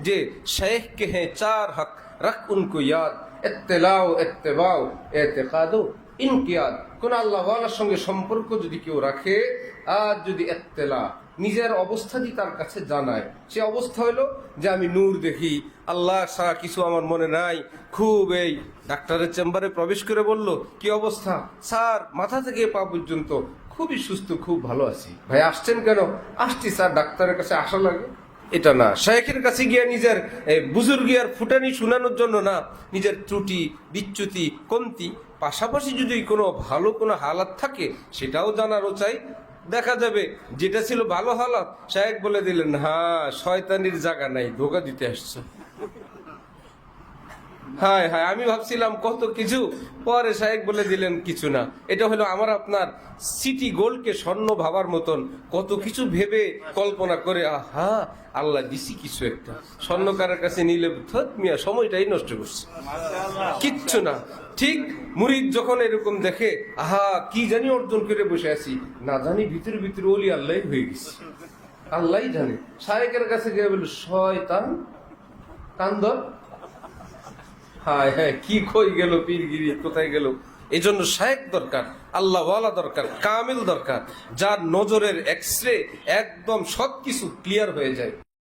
যে शेख के हैं चार हक रख उनको याद इत्तिलाओ इत्तिबाओ एतेकादो इनकियाद। কোন আল্লাহওয়ালার সঙ্গে সম্পর্ক যদি কেউ রাখে আর যদি ইত্তিলা নিজের অবস্থাটি তার কাছে জানায়, সে অবস্থা হলো যে আমি নূর দেখি, আল্লাহ ছাড়া কিছু আমার মনে নাই, খুব এই ডাক্তারের চেম্বারে প্রবেশ করে বলল কি অবস্থা স্যার, মাথা থেকে পা পর্যন্ত খুবই সুস্থ, খুব ভালো আছি। ভাই আসছেন কেন? আসছি স্যার, ডাক্তারের কাছে আসা লাগে। এটা না, শায়েখের কাছে গিয়ে নিজের বুজুর্গিয়ার ফুটানি শোনানোর জন্য না, নিজের ত্রুটি বিচ্যুতি কমতি পাশাপাশি যদি কোনো ভালো কোনো হালাত থাকে সেটাও জানারও চাই। দেখা যাবে যেটা ছিল ভালো হালাত, শায়েখ বলে দিলেন হ্যাঁ শয়তানির জায়গা নাই, ধোকা দিতে আসছো। হায় হায়, আমি ভাবছিলাম কত কিছু, পরে শায়েখ বলে দিলেন কিছু না। এটা হলো আমার আপনার সিটি গোল্ডকে স্বর্ণ ভাবার মতন, কত কিছু ভেবে কল্পনা করে আহা আল্লাহ দিছি কিছু একটা, স্বর্ণকারের কাছে নিলে থত মিয়া সময়টাই নষ্ট করছে, কিচ্ছু না। ঠিক মুরিদ যখন এরকম দেখে আহা কি জানি অর্জন করে বসে আছি, না জানি ভিতরে ভিতরে ওলি আল্লাহ হয়ে গেছে, আল্লাহ জানে। শায়েখের কাছে গিয়ে বলে শয়তান কান্দর, হায় হ্যাঁ কি কই গেল, পীরগিরি কোথায় গেল। এই জন্য শায়েখ দরকার, আল্লাহওয়ালা দরকার, কামিল দরকার, যার নজরের এক্সরে একদম সবকিছু ক্লিয়ার হয়ে যায়।